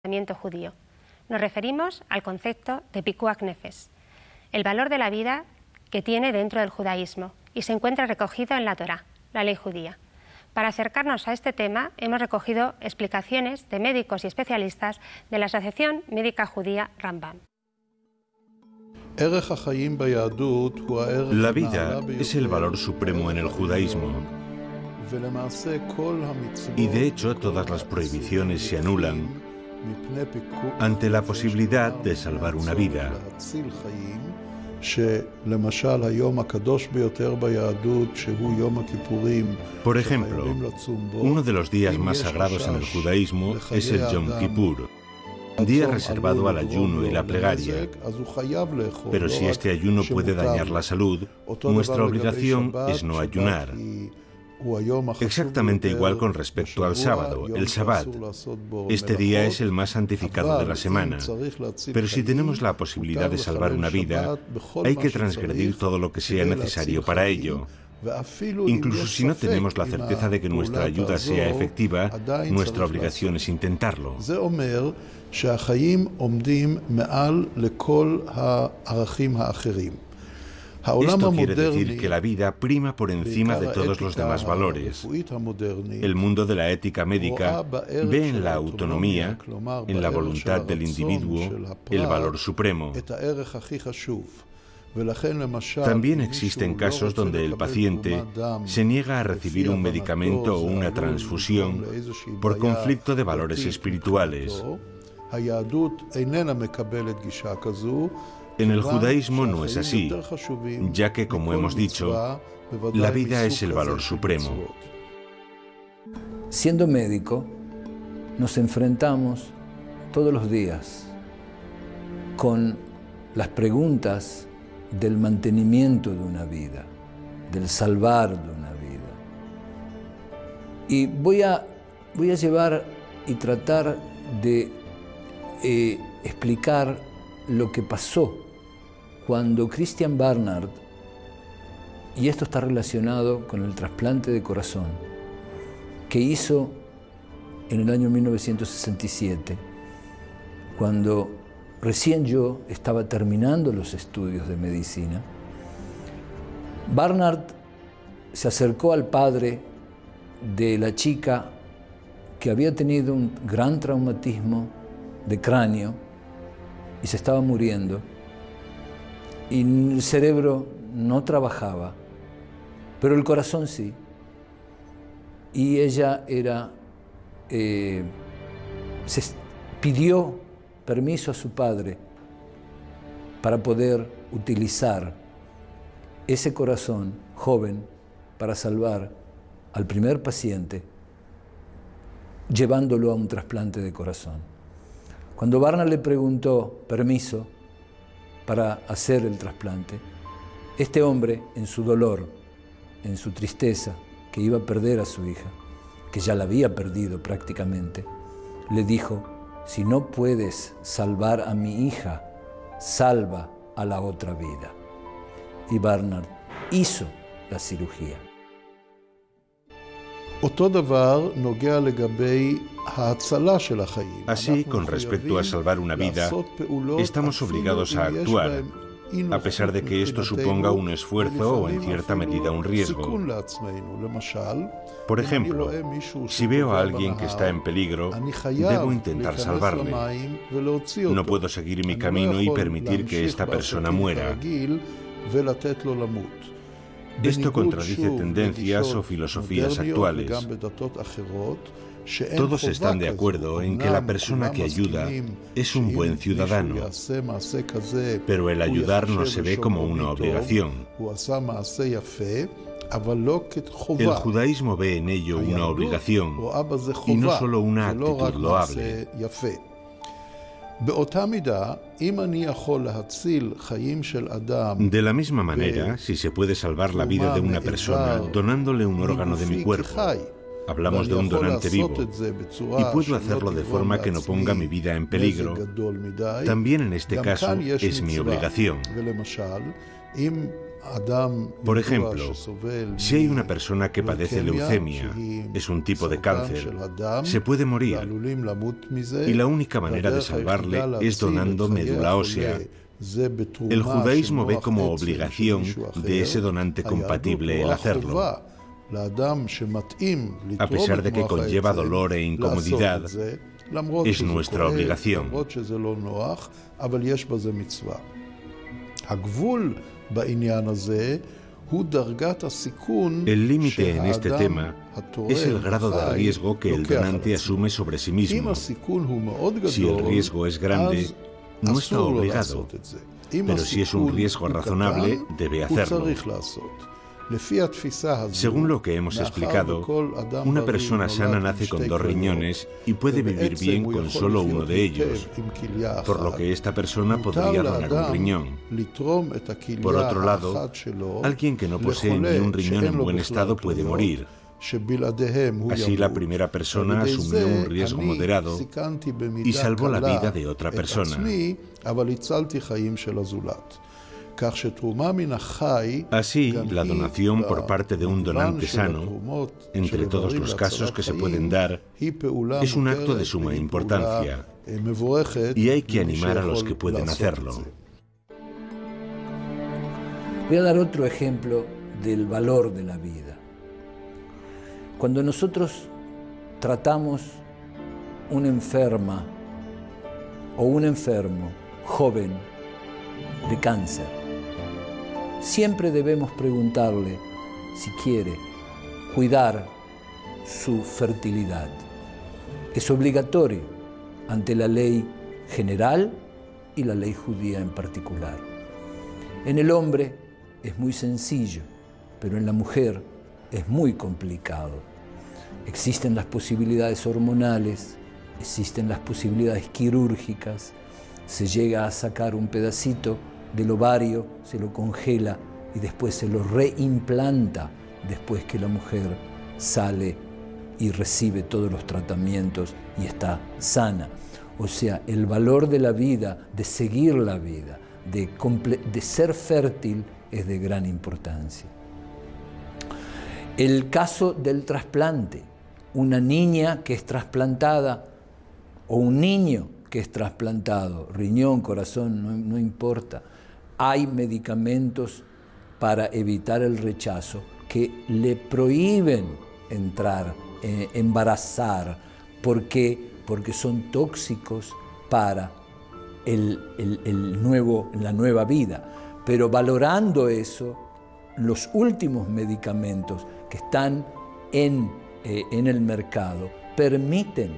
pensamiento judío. Nos referimos al concepto de pikuach nefesh, el valor de la vida que tiene dentro del judaísmo y se encuentra recogido en la Torá, la ley judía. Para acercarnos a este tema hemos recogido explicaciones de médicos y especialistas de la Asociación Médica Judía Rambam. La vida es el valor supremo en el judaísmo y de hecho todas las prohibiciones se anulan ante la posibilidad de salvar una vida. Por ejemplo, uno de los días más sagrados en el judaísmo es el Yom Kippur, día reservado al ayuno y la plegaria. Pero si este ayuno puede dañar la salud, nuestra obligación es no ayunar. Exactamente igual con respecto al sábado, el Shabbat. Este día es el más santificado de la semana. Pero si tenemos la posibilidad de salvar una vida, hay que transgredir todo lo que sea necesario para ello. Incluso si no tenemos la certeza de que nuestra ayuda sea efectiva, nuestra obligación es intentarlo. Esto quiere decir que la vida prima por encima de todos los demás valores. El mundo de la ética médica ve en la autonomía, en la voluntad del individuo, el valor supremo. También existen casos donde el paciente se niega a recibir un medicamento o una transfusión por conflicto de valores espirituales. En el judaísmo no es así, ya que, como hemos dicho, la vida es el valor supremo. Siendo médico, nos enfrentamos todos los días con las preguntas del mantenimiento de una vida, del salvar de una vida. Y voy a llevar y tratar de explicar lo que pasó cuando Christian Barnard, y esto está relacionado con el trasplante de corazón, que hizo en el año 1967, cuando recién yo estaba terminando los estudios de medicina. Barnard se acercó al padre de la chica que había tenido un gran traumatismo de cráneo y se estaba muriendo, y el cerebro no trabajaba, pero el corazón sí. Y ella pidió permiso a su padre para poder utilizar ese corazón joven para salvar al primer paciente, llevándolo a un trasplante de corazón. Cuando Barnard le preguntó permiso para hacer el trasplante, este hombre, en su dolor, en su tristeza, que iba a perder a su hija, que ya la había perdido prácticamente, le dijo: si no puedes salvar a mi hija, salva a la otra vida. Y Barnard hizo la cirugía. Así, con respecto a salvar una vida, estamos obligados a actuar, a pesar de que esto suponga un esfuerzo o en cierta medida un riesgo. Por ejemplo, si veo a alguien que está en peligro, debo intentar salvarle. No puedo seguir mi camino y permitir que esta persona muera. Esto contradice tendencias o filosofías actuales. Todos están de acuerdo en que la persona que ayuda es un buen ciudadano, pero el ayudar no se ve como una obligación. El judaísmo ve en ello una obligación y no solo una actitud loable. De la misma manera, si se puede salvar la vida de una persona donándole un órgano de mi cuerpo, hablamos de un donante vivo, y puedo hacerlo de forma que no ponga mi vida en peligro, también en este caso es mi obligación. Por ejemplo, si hay una persona que padece leucemia, es un tipo de cáncer, se puede morir y la única manera de salvarle es donando médula ósea. El judaísmo ve como obligación de ese donante compatible el hacerlo. A pesar de que conlleva dolor e incomodidad, es nuestra obligación. El límite en este tema es el grado de riesgo que el donante asume sobre sí mismo. Si el riesgo es grande, no está obligado, pero si es un riesgo razonable, debe hacerlo. Según lo que hemos explicado, una persona sana nace con 2 riñones y puede vivir bien con solo uno de ellos, por lo que esta persona podría donar un riñón. Por otro lado, alguien que no posee ni un riñón en buen estado puede morir. Así la primera persona asumió un riesgo moderado y salvó la vida de otra persona. Así, la donación por parte de un donante sano, entre todos los casos que se pueden dar, es un acto de suma importancia y hay que animar a los que pueden hacerlo. Voy a dar otro ejemplo del valor de la vida. Cuando nosotros tratamos una enferma o un enfermo joven de cáncer, siempre debemos preguntarle si quiere cuidar su fertilidad. Es obligatorio ante la ley general y la ley judía en particular. En el hombre es muy sencillo, pero en la mujer es muy complicado. Existen las posibilidades hormonales, existen las posibilidades quirúrgicas, se llega a sacar un pedacito del ovario, se lo congela y después se lo reimplanta después que la mujer sale y recibe todos los tratamientos y está sana. O sea, el valor de la vida, de seguir la vida, de ser fértil es de gran importancia. El caso del trasplante, una niña que es trasplantada o un niño que es trasplantado, riñón, corazón, no importa. Hay medicamentos para evitar el rechazo que le prohíben entrar, embarazar, porque son tóxicos para la nueva vida. Pero valorando eso, los últimos medicamentos que están en el mercado permiten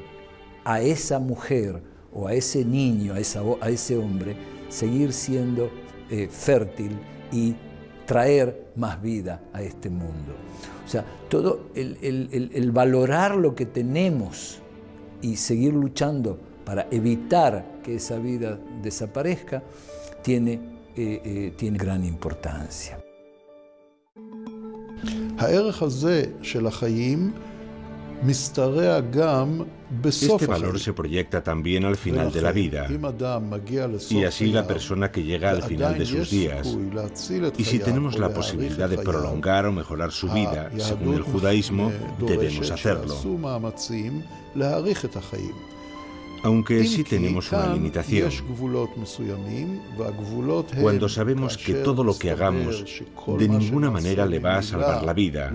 a esa mujer o a ese niño, a ese hombre, seguir siendo fértil y traer más vida a este mundo. O sea, todo el valorar lo que tenemos y seguir luchando para evitar que esa vida desaparezca tiene gran importancia. Este valor se proyecta también al final de la vida, y así la persona que llega al final de sus días, y si tenemos la posibilidad de prolongar o mejorar su vida, según el judaísmo, debemos hacerlo. Aunque sí tenemos una limitación. Cuando sabemos que todo lo que hagamos de ninguna manera le va a salvar la vida,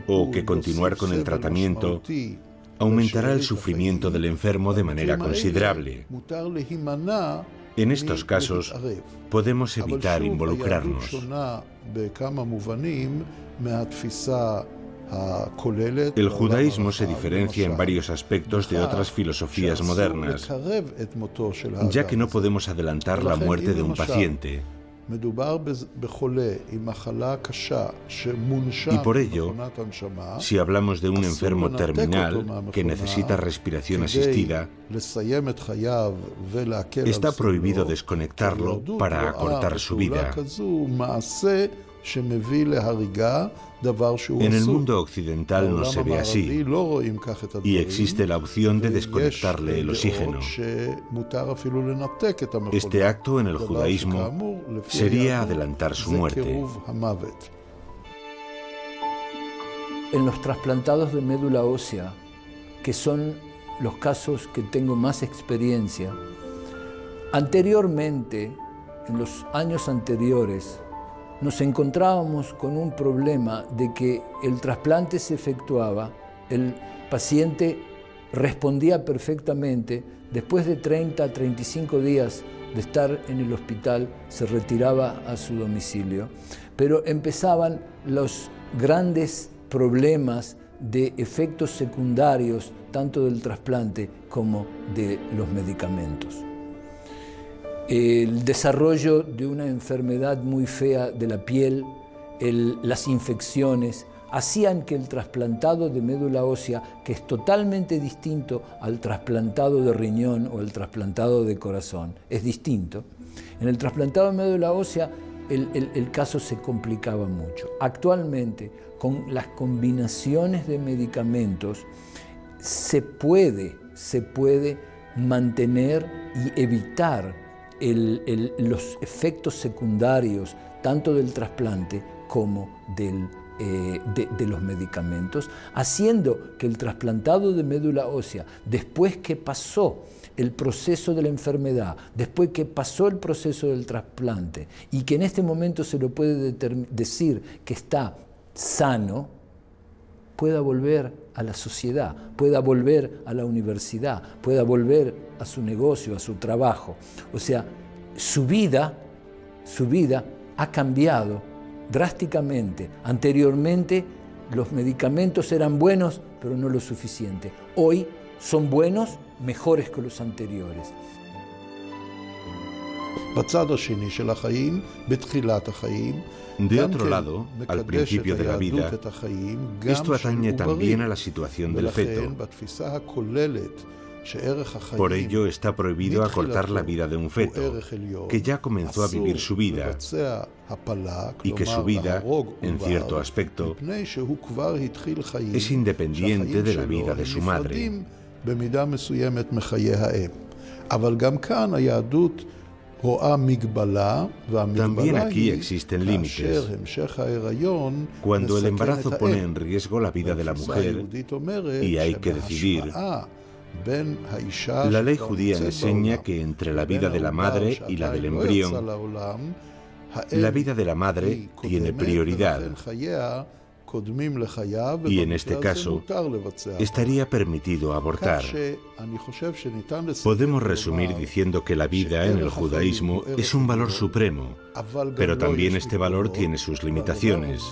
o que continuar con el tratamiento aumentará el sufrimiento del enfermo de manera considerable. En estos casos, podemos evitar involucrarnos. El judaísmo se diferencia en varios aspectos de otras filosofías modernas, ya que no podemos adelantar la muerte de un paciente. Y por ello, si hablamos de un enfermo terminal que necesita respiración asistida, está prohibido desconectarlo para acortar su vida. En el mundo occidental no se ve así, y existe la opción de desconectarle el oxígeno. Este acto en el judaísmo sería adelantar su muerte. En los trasplantados de médula ósea, que son los casos que tengo más experiencia, anteriormente, en los años anteriores, nos encontrábamos con un problema de que el trasplante se efectuaba, el paciente respondía perfectamente, después de 30 a 35 días de estar en el hospital, se retiraba a su domicilio, pero empezaban los grandes problemas de efectos secundarios, tanto del trasplante como de los medicamentos. El desarrollo de una enfermedad muy fea de la piel, las infecciones, hacían que el trasplantado de médula ósea, que es totalmente distinto al trasplantado de riñón o el trasplantado de corazón, es distinto. En el trasplantado de médula ósea el caso se complicaba mucho. Actualmente, con las combinaciones de medicamentos, se puede mantener y evitar los efectos secundarios tanto del trasplante como de los medicamentos, haciendo que el trasplantado de médula ósea, después que pasó el proceso de la enfermedad, después que pasó el proceso del trasplante y que en este momento se lo puede decir que está sano, pueda volver a la sociedad, pueda volver a la universidad, pueda volver a su negocio, a su trabajo. O sea, su vida ha cambiado drásticamente. Anteriormente los medicamentos eran buenos, pero no lo suficiente. Hoy son buenos, mejores que los anteriores. De otro lado, al principio de la vida, esto atañe también a la situación del feto. Por ello está prohibido acortar la vida de un feto, que ya comenzó a vivir su vida, y que su vida, en cierto aspecto, es independiente de la vida de su madre. También aquí existen límites. Cuando el embarazo pone en riesgo la vida de la mujer y hay que decidir, la ley judía enseña que entre la vida de la madre y la del embrión, la vida de la madre tiene prioridad. Y en este caso, estaría permitido abortar. Podemos resumir diciendo que la vida en el judaísmo es un valor supremo, pero también este valor tiene sus limitaciones.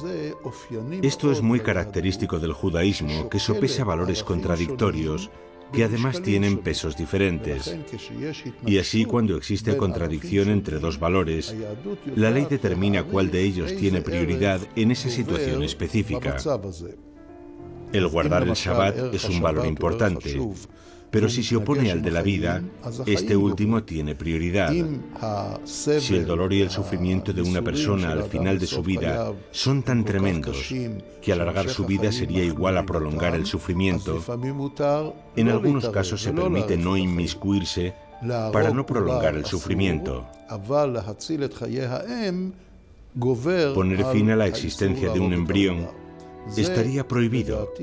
Esto es muy característico del judaísmo, que sopesa valores contradictorios, que además tienen pesos diferentes. Y así, cuando existe contradicción entre dos valores, la ley determina cuál de ellos tiene prioridad en esa situación específica. El guardar el Shabbat es un valor importante, pero si se opone al de la vida, este último tiene prioridad. Si el dolor y el sufrimiento de una persona al final de su vida son tan tremendos que alargar su vida sería igual a prolongar el sufrimiento, en algunos casos se permite no inmiscuirse para no prolongar el sufrimiento. Poner fin a la existencia de un embrión estaría prohibido,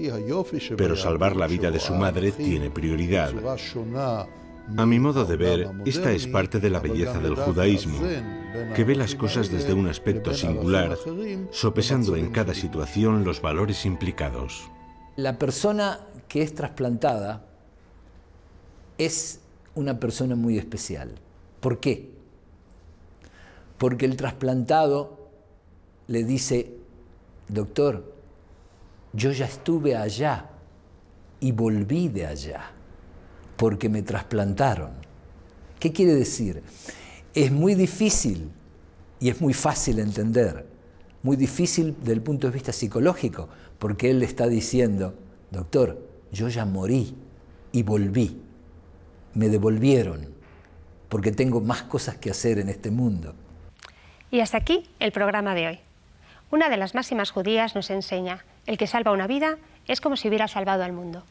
pero salvar la vida de su madre tiene prioridad. A mi modo de ver, esta es parte de la belleza del judaísmo, que ve las cosas desde un aspecto singular, sopesando en cada situación los valores implicados. La persona que es trasplantada es una persona muy especial. ¿Por qué? Porque el trasplantado le dice: doctor, yo ya estuve allá y volví de allá porque me trasplantaron. ¿Qué quiere decir? Es muy difícil y es muy fácil entender. Muy difícil desde el punto de vista psicológico, porque él le está diciendo: doctor, yo ya morí y volví. Me devolvieron porque tengo más cosas que hacer en este mundo. Y hasta aquí el programa de hoy. Una de las máximas judías nos enseña: el que salva una vida es como si hubiera salvado al mundo.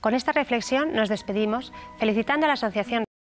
Con esta reflexión nos despedimos felicitando a la Asociación